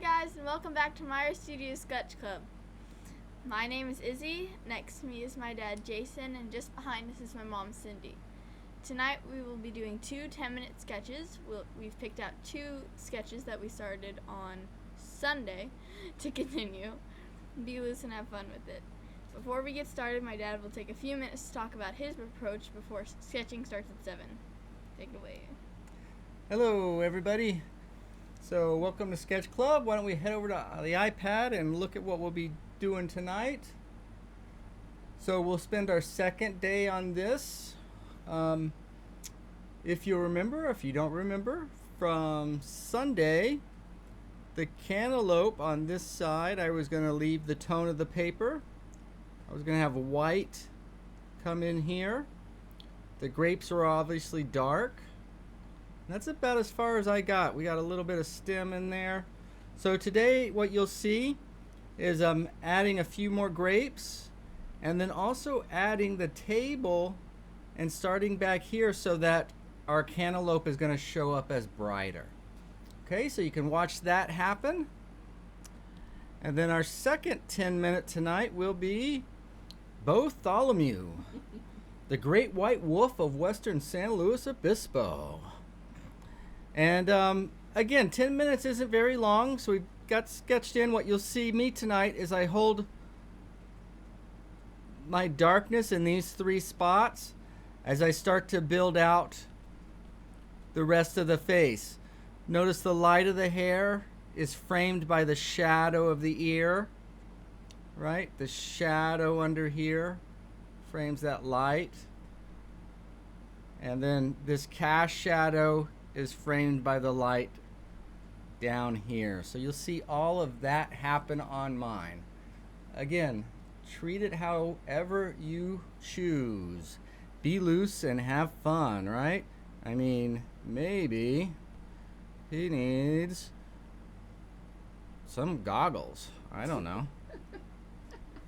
guys, and welcome back to Meyer Studios Sketch Club. My name is Izzy, next to me is my dad Jason, and just behind us is my mom Cindy. Tonight we will be doing two 10-minute sketches. We've picked out two sketches that we started on Sunday to continue. Be loose and have fun with it. Before we get started, my dad will take a few minutes to talk about his approach before sketching starts at 7. Take it away. Hello everybody. So welcome to Sketch Club. Why don't we head over to the iPad and look at what we'll be doing tonight. So we'll spend our second day on this. If you remember, if you don't remember, from Sunday, the cantaloupe on this side, I was going to leave the tone of the paper. I was going to have white come in here. The grapes are obviously dark. That's about as far as I got. We got a little bit of stem in there. So today what you'll see is I'm adding a few more grapes and then also adding the table and starting back here so that our cantaloupe is going to show up as brighter. Okay, so you can watch that happen. And then our second 10-minute tonight will be Bartholomew, the great white wolf of western San Luis Obispo. And again, 10 minutes isn't very long, so we've got sketched in. What you'll see me tonight is I hold my darkness in these three spots as I start to build out the rest of the face. Notice the light of the hair is framed by the shadow of the ear, right? The shadow under here frames that light. And then this cast shadow is framed by the light down here. So you'll see all of that happen on mine. Again, treat it however you choose. Be loose and have fun, right? I mean, maybe he needs some goggles. I don't know.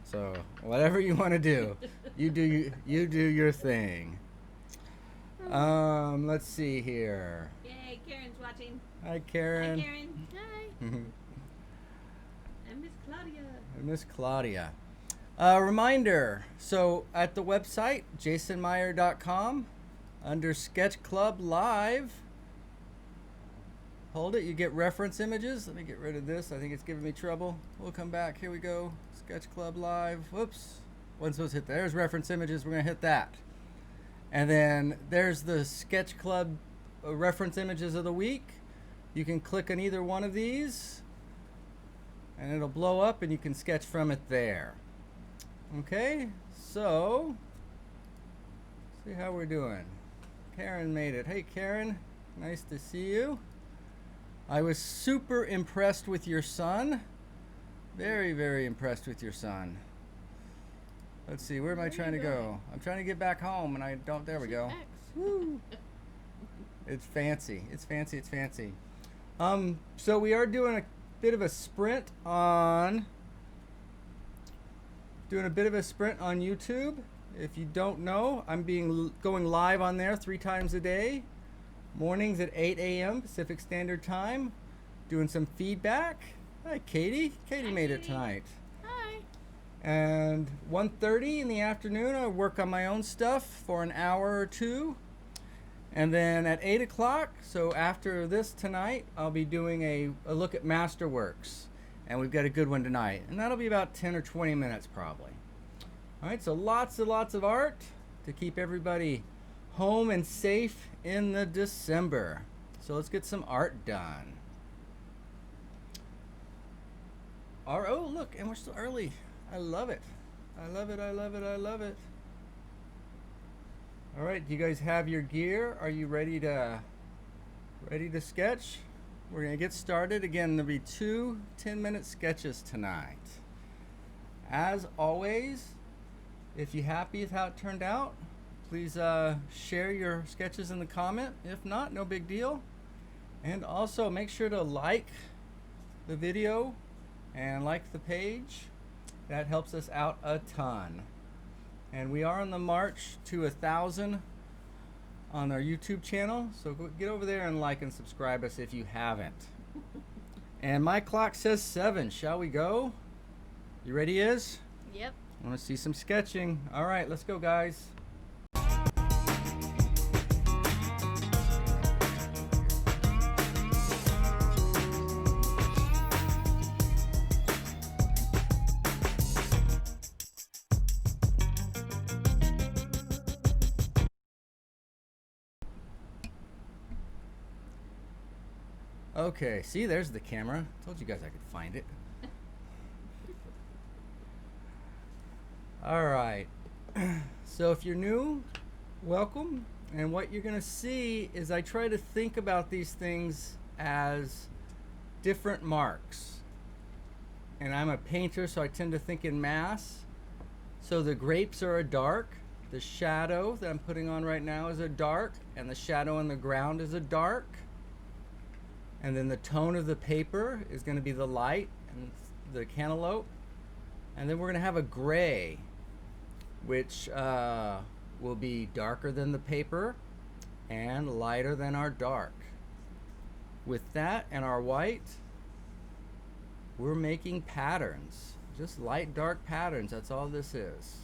So whatever you want to do, you do your thing. Let's see here. Yay, Karen's watching. Hi, Karen. Hi, Karen. Hi. And Miss Claudia. Miss Claudia. Reminder, so at the website, jasonmeyer.com, under Sketch Club Live, hold it, you get reference images. Let me get rid of this. I think it's giving me trouble. We'll come back. Here we go. Sketch Club Live. Whoops. Wasn't supposed to hit that. There's reference images. We're going to hit that. And then there's the Sketch Club reference images of the week. You can click on either one of these and it'll blow up and you can sketch from it there. Okay, so see how we're doing. Karen made it. Hey Karen, nice to see you. I was super impressed with your son. Very, very impressed with your son. Let's see, where am I trying to go? I'm trying to get back home and I don't, there we go. Woo. It's fancy, it's fancy, it's fancy. So we are doing a bit of a sprint on YouTube. If you don't know, I'm going live on there 3 times a day. Mornings at 8 a.m. Pacific Standard Time. Doing some feedback. Hi, Katie. Katie made it tonight. Hi. And 1:30 in the afternoon, I work on my own stuff for an hour or two. And then at 8 o'clock, so after this tonight, I'll be doing a look at Masterworks. And we've got a good one tonight. And that'll be about 10 or 20 minutes probably. All right, so lots and lots of art to keep everybody home and safe in the December. So let's get some art done. Oh, look, and we're still early. I love it. I love it, I love it, I love it. All right, do you guys have your gear? Are you ready to sketch? We're gonna get started. Again, there'll be 2 10-minute sketches tonight. As always, if you're happy with how it turned out, please share your sketches in the comment. If not, no big deal. And also make sure to like the video and like the page. That helps us out a ton. And we are on the march to 1,000 on our YouTube channel. So get over there and like and subscribe us if you haven't. And my clock says 7. Shall we go? You ready, Iz? Yep. I want to see some sketching. All right, let's go, guys. Okay, see, there's the camera. Told you guys I could find it. All right. So if you're new, welcome. And what you're going to see is I try to think about these things as different marks. And I'm a painter, so I tend to think in mass. So the grapes are a dark. The shadow that I'm putting on right now is a dark. And the shadow on the ground is a dark. And then the tone of the paper is going to be the light and the cantaloupe. And then we're going to have a gray, which will be darker than the paper and lighter than our dark. With that and our white, we're making patterns. Just light, dark patterns. That's all this is.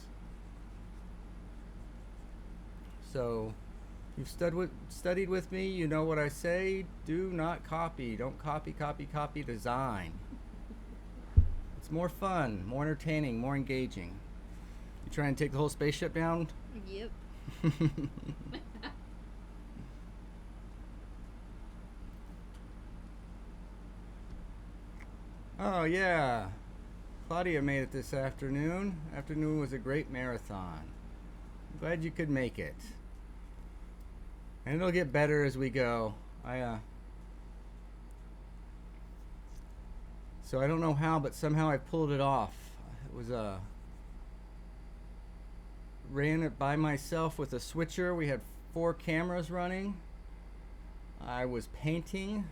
So, you've studied with me, you know what I say. Do not copy. Don't copy, design. It's more fun, more entertaining, more engaging. You try and take the whole spaceship down? Yep. Oh yeah, Claudia made it this afternoon. Afternoon was a great marathon. I'm glad you could make it. And it'll get better as we go. So I don't know how, but somehow I pulled it off. It was ran it by myself with a switcher. We had 4 cameras running. I was painting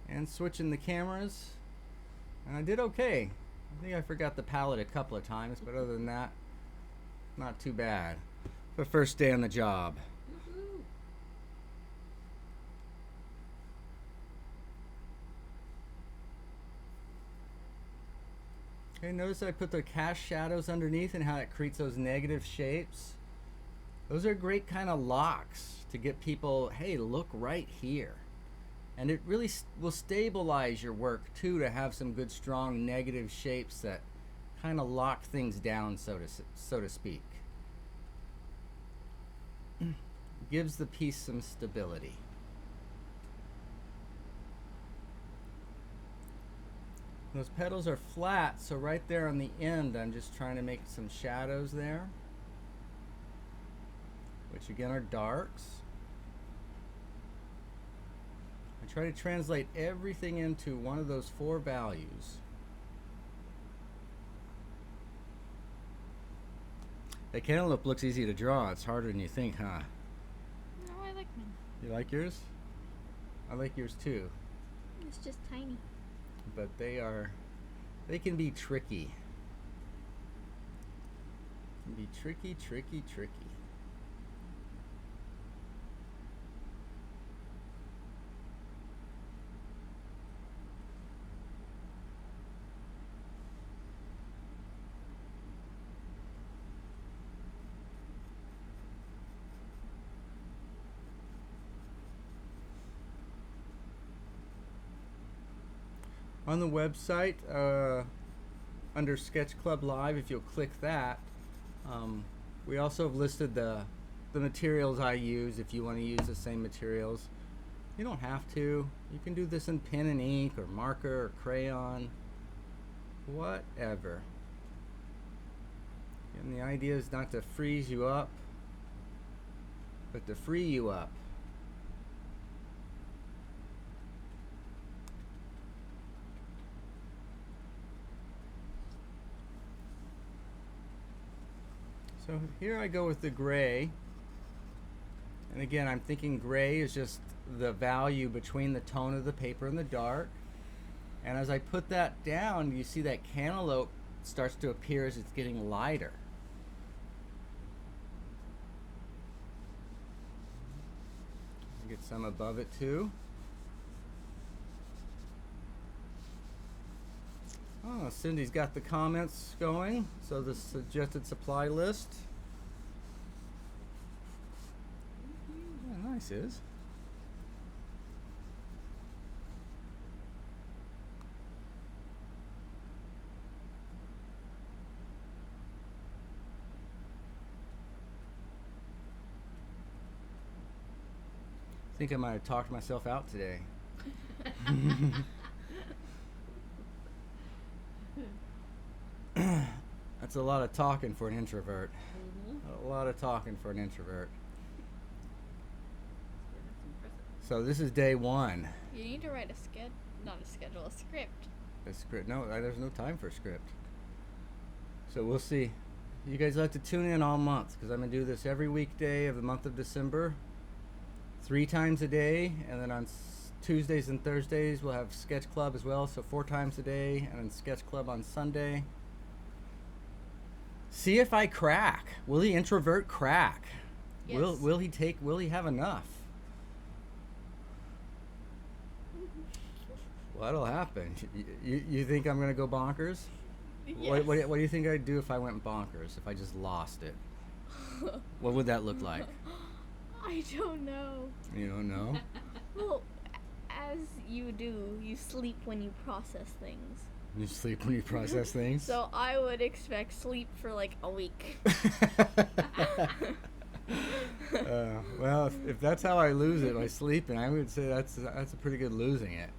and switching the cameras, and I did okay. I think I forgot the palette a couple of times, but other than that, not too bad. The first day on the job. Woohoo. Okay, notice I put the cast shadows underneath and how it creates those negative shapes. Those are great kind of locks to get people, hey, look right here. And it really will stabilize your work too, to have some good strong negative shapes that kind of lock things down, so to speak. Gives the piece some stability. Those petals are flat, so right there on the end I'm just trying to make some shadows there, which again are darks. I try to translate everything into one of those 4 values. The cantaloupe looks easy to draw. It's harder than you think, huh? No, I like mine. You like yours? I like yours too. It's just tiny. But they can be tricky. Can be tricky. On the website, under Sketch Club Live, if you'll click that, we also have listed the materials I use if you want to use the same materials. You don't have to. You can do this in pen and ink or marker or crayon, whatever. And the idea is not to freeze you up, but to free you up. So here I go with the gray. And again, I'm thinking gray is just the value between the tone of the paper and the dark. And as I put that down, you see that cantaloupe starts to appear as it's getting lighter. Get some above it too. Oh, Cindy's got the comments going. So the suggested supply list. Yeah, nice is. I think I might have talked myself out today. That's a lot of talking for an introvert. Mm-hmm. A lot of talking for an introvert. That's impressive. So this is day 1. You need to write a schedule, a script. A script? No, there's no time for a script. So we'll see. You guys have to tune in all month because I'm gonna do this every weekday of the month of December, 3 times a day, and then on Tuesdays and Thursdays we'll have sketch club as well, so 4 times a day, and then sketch club on Sunday. See if I crack. Will the introvert crack? Yes. Will he have enough? What'll happen? You think I'm gonna go bonkers? Yes. What do you think I'd do if I went bonkers? If I just lost it? What would that look like? I don't know. You don't know? Well, as you do, you sleep when you process things. You sleep when you process things? So I would expect sleep for like a week. Well, if that's how I lose it by sleeping, I would say that's a pretty good losing it.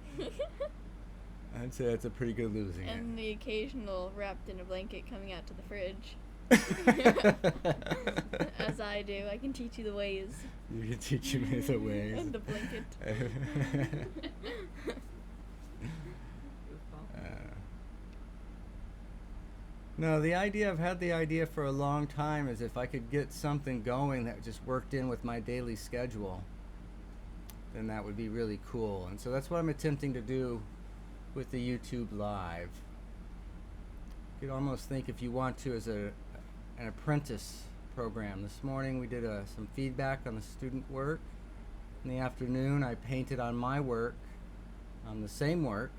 I'd say that's a pretty good losing And the occasional wrapped in a blanket coming out to the fridge. it. As I do. I can teach you the ways. You can teach me the ways. And the blanket. Goofball. No, I've had the idea for a long time is if I could get something going that just worked in with my daily schedule, then that would be really cool. And so that's what I'm attempting to do with the YouTube Live. You could almost think, if you want to, as an apprentice program. This morning we did some feedback on the student work. In the afternoon I painted on my work, on the same work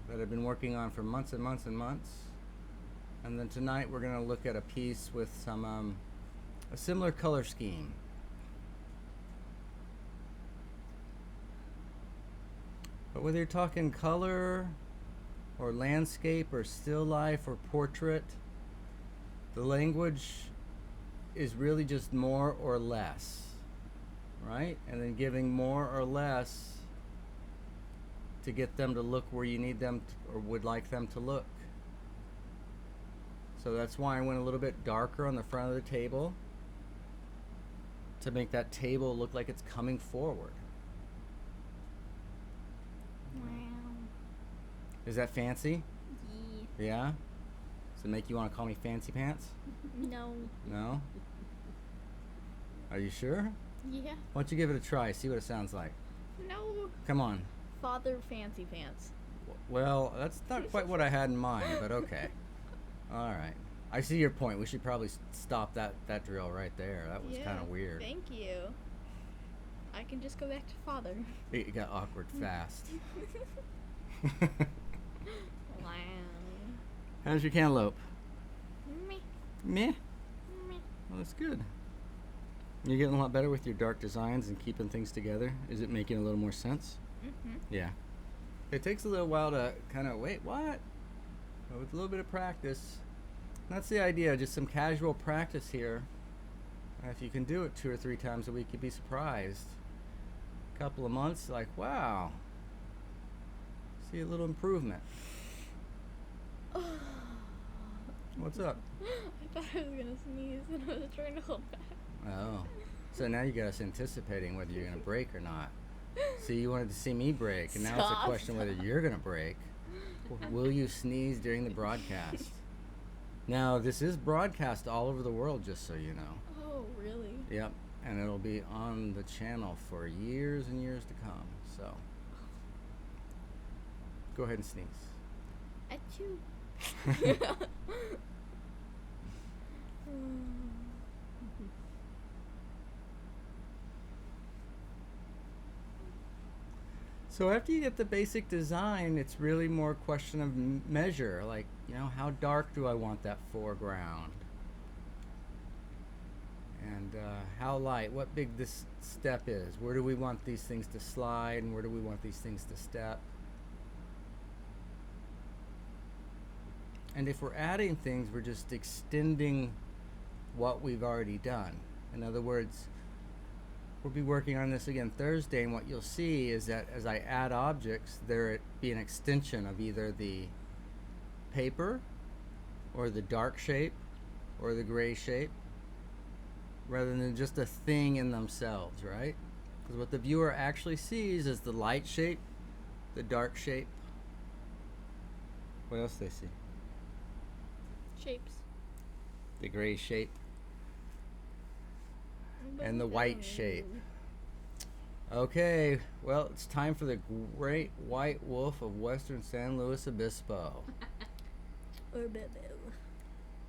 that I've been working on for months and months and months. And then tonight we're going to look at a piece with some a similar color scheme. But whether you're talking color or landscape or still life or portrait, the language is really just more or less, right? And then giving more or less to get them to look where you need them to, or would like them to look. So that's why I went a little bit darker on the front of the table, to make that table look like it's coming forward. Wow. Is that fancy? Yeah. Yeah? Does it make you want to call me Fancy Pants? No. No? Are you sure? Yeah. Why don't you give it a try, see what it sounds like. No. Come on. Father Fancy Pants. Well, that's not quite what I had in mind, but okay. All right. I see your point. We should probably stop that drill right there. That was Yeah, kind of weird. Thank you. I can just go back to father. It got awkward fast. Wow. How's your cantaloupe? Me. Meh. Me. Well, that's good. You're getting a lot better with your dark designs and keeping things together. Is it making a little more sense? Mm-hmm. Yeah. It takes a little while to kind of wait, what? But with a little bit of practice. That's the idea, just some casual practice here. If you can do it 2 or 3 times a week, you'd be surprised. A couple of months, like, wow. See a little improvement. What's up? I thought I was gonna sneeze and I was trying to hold back. Oh. So now you got us anticipating whether you're going to break or not. See, you wanted to see me break, and now it's a Stop. question whether you're going to break. Will you sneeze during the broadcast? Now, this is broadcast all over the world, just so you know. Oh, really? Yep, and it'll be on the channel for years and years to come, so. Go ahead and sneeze. Achoo. So after you get the basic design, it's really more a question of measure. Like, how dark do I want that foreground? And how light, what big this step is. Where do we want these things to slide and where do we want these things to step? And if we're adding things, we're just extending what we've already done. In other words, we'll be working on this again Thursday, and what you'll see is that as I add objects, there be an extension of either the paper or the dark shape or the gray shape, rather than just a thing in themselves, right? Because what the viewer actually sees is the light shape, the dark shape. What else do they see? Shapes. The gray shape and the white shape. Okay, well, it's time for the great white wolf of western San Luis Obispo,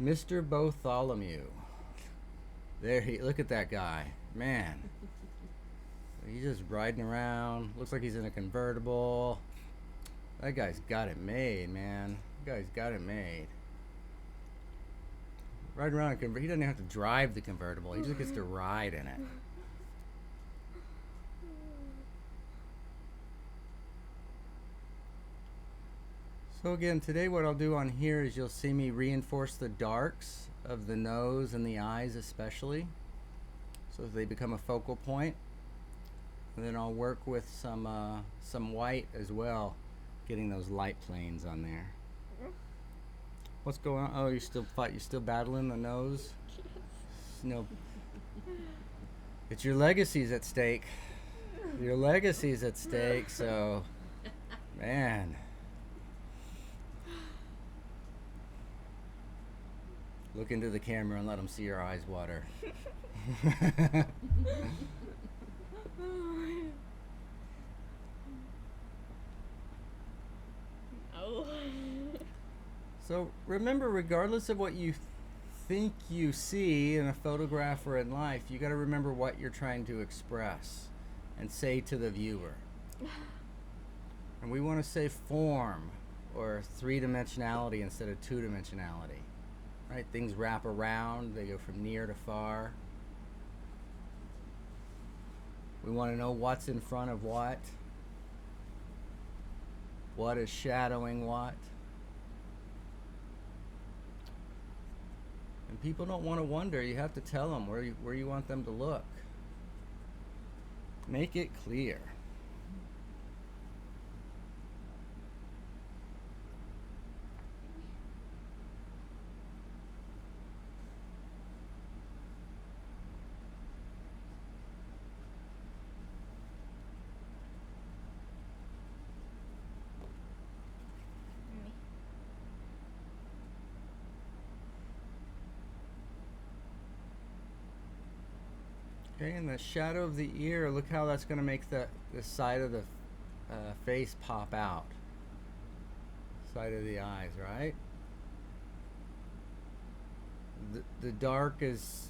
Mr. Bartholomew. Look at that guy, man. He's just riding around. Looks like he's in a convertible. That guy's got it made, man. That guy's got it made. Riding around a convertible. He doesn't have to drive the convertible. He just gets to ride in it. So again, today what I'll do on here is you'll see me reinforce the darks of the nose and the eyes especially, so they become a focal point. And then I'll work with some white as well, getting those light planes on there. What's going on? Oh, you're still battling the nose? No. It's your legacy's at stake. Your legacy's at stake, so man. Look into the camera and let them see your eyes water. Oh. So remember, regardless of what you think you see in a photograph or in life, you got to remember what you're trying to express and say to the viewer. And we want to say form or three-dimensionality instead of two-dimensionality. Right? Things wrap around, they go from near to far. We want to know what's in front of what is shadowing what. And people don't want to wonder. You have to tell them where you want them to look. Make it clear. Okay, and the shadow of the ear, look how that's going to make the side of the face pop out. Side of the eyes, right? The dark is...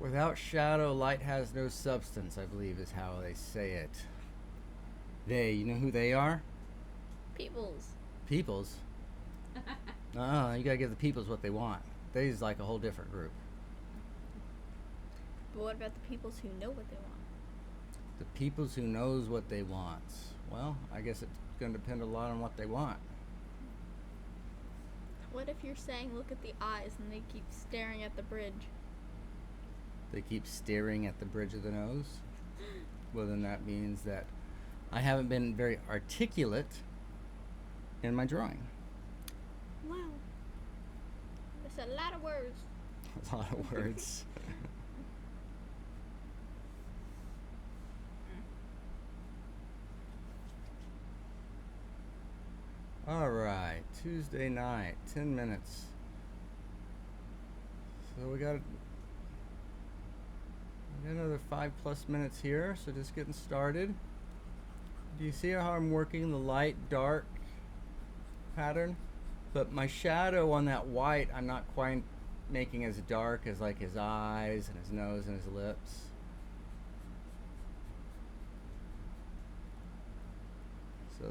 Without shadow, light has no substance, I believe is how they say it. They, you know who they are? Peoples. Peoples? You gotta give the peoples what they want. They's like a whole different group. But what about the peoples who know what they want? The peoples who knows what they want. Well, I guess it's gonna depend a lot on what they want. What if you're saying look at the eyes and they keep staring at the bridge? They keep staring at the bridge of the nose? Well, then that means that I haven't been very articulate in my drawing. Wow. That's a lot of words. A lot of words. All right, Tuesday night, 10 minutes. So we got another 5+ minutes here, so just getting started. Do you see how I'm working the light dark pattern? But my shadow on that white, I'm not quite making as dark as like his eyes and his nose and his lips. So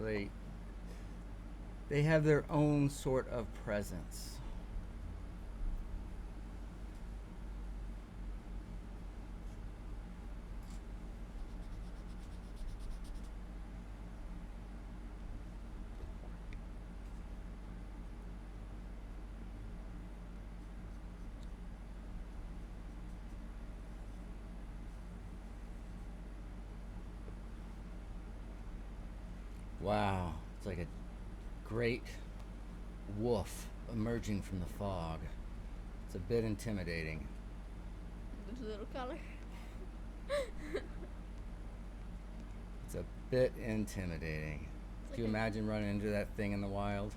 they have their own sort of presence. Wow, it's like a great wolf emerging from the fog. It's a bit intimidating. This little color. It's a bit intimidating. It's Do you like a- imagine running into that thing in the wild?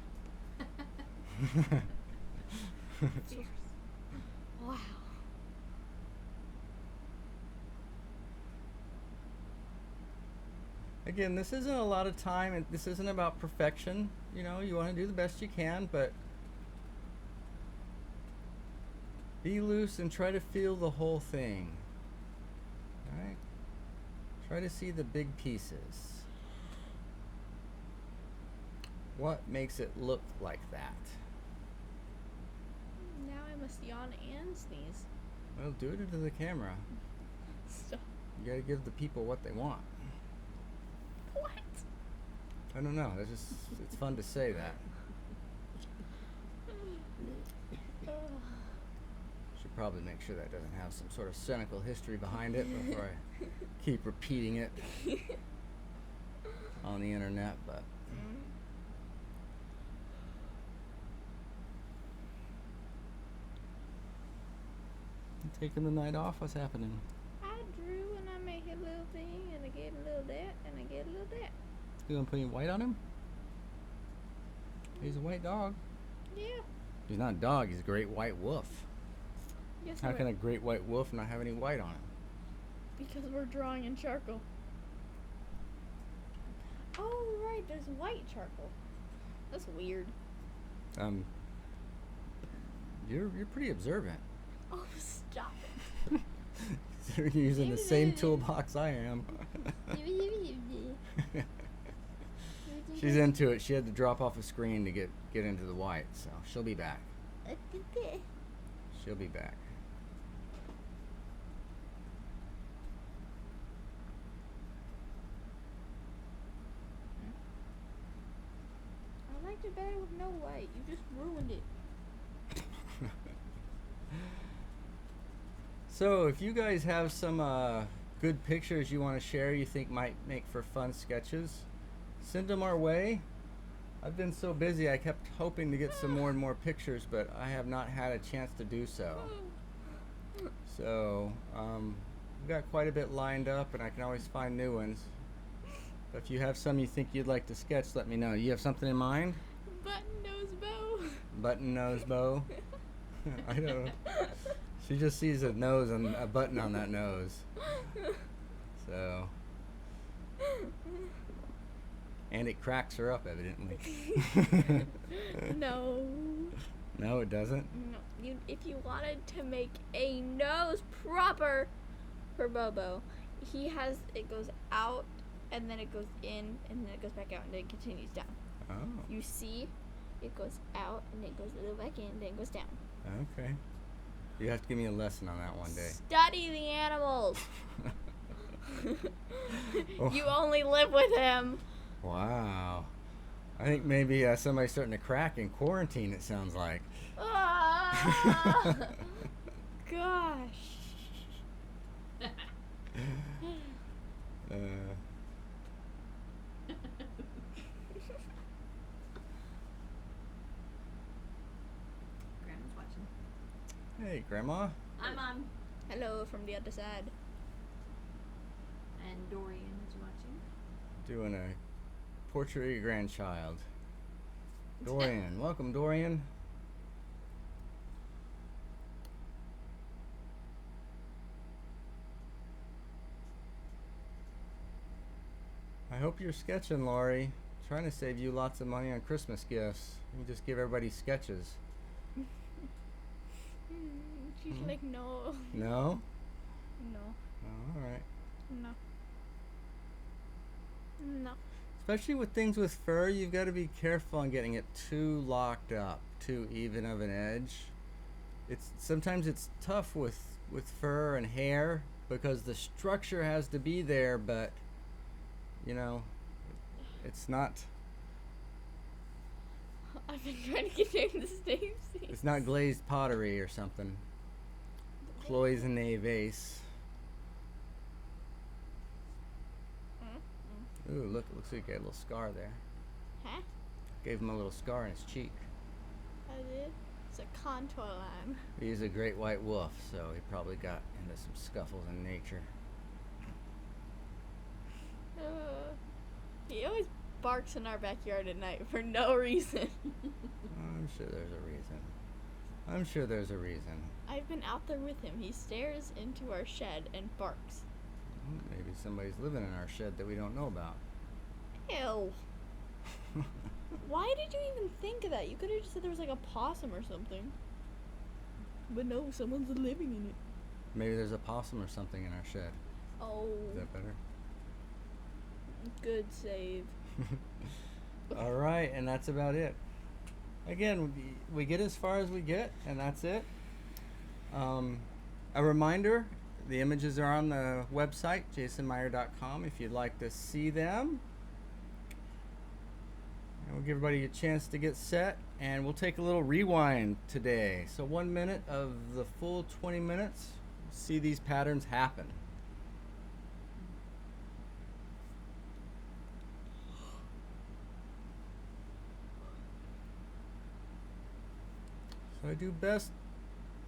Wow. Again, this isn't a lot of time, and this isn't about perfection. You know, you want to do the best you can, but be loose and try to feel the whole thing. Alright? Try to see the big pieces. What makes it look like that? Now I must yawn and sneeze. Well, do it into the camera. Stop. You gotta give the people what they want. What? I don't know. It's fun to say that. Should probably make sure that doesn't have some sort of cynical history behind it before I keep repeating it on the internet, but you taking the night off? What's happening? I drew and I make a little thing and I get a little that and I get a little that. You gonna put any white on him? He's a white dog. Yeah. He's not a dog, he's a great white wolf. Guess How what? can a great white wolf not have any white on him? Because we're drawing in charcoal. Oh right, there's white charcoal. That's weird. You're pretty observant. Oh, stop it. You're using the same toolbox I am. She's into it. She had to drop off a screen to get into the white, so she'll be back. She'll be back. I liked it better with no white. You just ruined it. So, if you guys have some good pictures you want to share you think might make for fun sketches, send them our way. I've been so busy I kept hoping to get some more and more pictures, but I have not had a chance to do so. So, we've got quite a bit lined up and I can always find new ones. But if you have some you think you'd like to sketch, let me know. You have something in mind? Button nose bow. Button nose bow? I don't know. She just sees a nose and a button on that nose. So. And it cracks her up, evidently. No. No, it doesn't? No. If you wanted to make a nose proper for Bobo, it goes out, and then it goes in, and then it goes back out, and then it continues down. Oh, You see, it goes out, and it goes a little back in, then it goes down. okay. You have to give me a lesson on that one day. Study the animals. Oh. You only live with him. Wow. I think maybe somebody's starting to crack in quarantine, it sounds like. Ah, gosh. Grandma's watching. Hey, Grandma. I'm on. Hello from the other side. And Dorian is watching. Doing a portrait of your grandchild. Dorian. Welcome, Dorian. I hope you're sketching, Laurie. Trying to save you lots of money on Christmas gifts. You just give everybody sketches. She's like, no. No? No. Oh, all right. No. No. Especially with things with fur, you've got to be careful on getting it too locked up, too even of an edge. Sometimes it's tough with fur and hair because the structure has to be there, but you know, it's not. I've been trying to get named the same thing. It's not glazed pottery or something. Cloisonné vase. Ooh, look! It looks like he got a little scar there. Huh? Gave him a little scar in his cheek. I did. It's a contour line. He's a great white wolf, so he probably got into some scuffles in nature. He always barks in our backyard at night for no reason. I'm sure there's a reason. I've been out there with him. He stares into our shed and barks. Maybe somebody's living in our shed that we don't know about. Ew. Why did you even think of that? You could have just said there was like a possum or something. But no, someone's living in it. Maybe there's a possum or something in our shed. Oh, Is that better? good save. All right, and that's about it. Again, we get as far as we get, and that's it. A reminder, the images are on the website, jasonmeyer.com, if you'd like to see them. And we'll give everybody a chance to get set, and we'll take a little rewind today. So 1 minute of the full 20 minutes, see these patterns happen. So I do best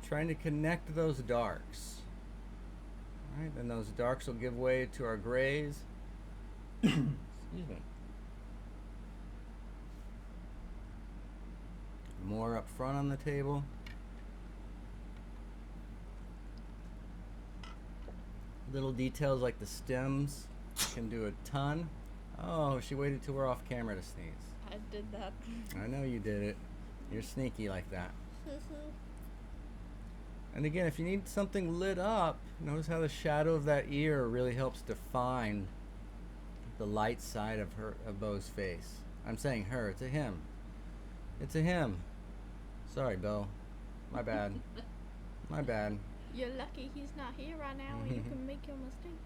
trying to connect those darks. All right, then those darks will give way to our grays. Excuse me. More up front on the table. Little details like the stems can do a ton. Oh, she waited till we're off camera to sneeze. I did that. I know you did it. You're sneaky like that. And again, if you need something lit up, notice how the shadow of that ear really helps define the light side of Bo's face. I'm saying her, it's a him. It's a him. Sorry, Bo. My bad. My bad. You're lucky he's not here right now and you can make your mistake.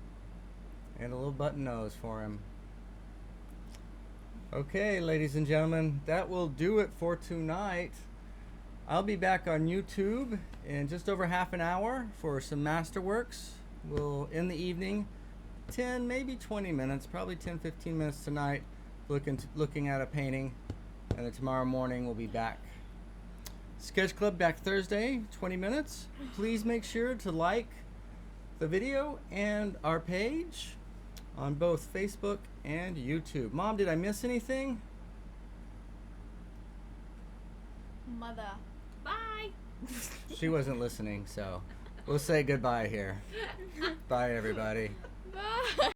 And a little button nose for him. Okay, ladies and gentlemen, that will do it for tonight. I'll be back on YouTube in just over half an hour for some masterworks. We'll, in the evening, 10, maybe 20 minutes, probably 10, 15 minutes tonight, looking at a painting. And then tomorrow morning we'll be back. Sketch Club back Thursday, 20 minutes. Please make sure to like the video and our page on both Facebook and YouTube. Mom, did I miss anything? Mother. Bye. She wasn't listening, so we'll say goodbye here. Bye, everybody. Bye.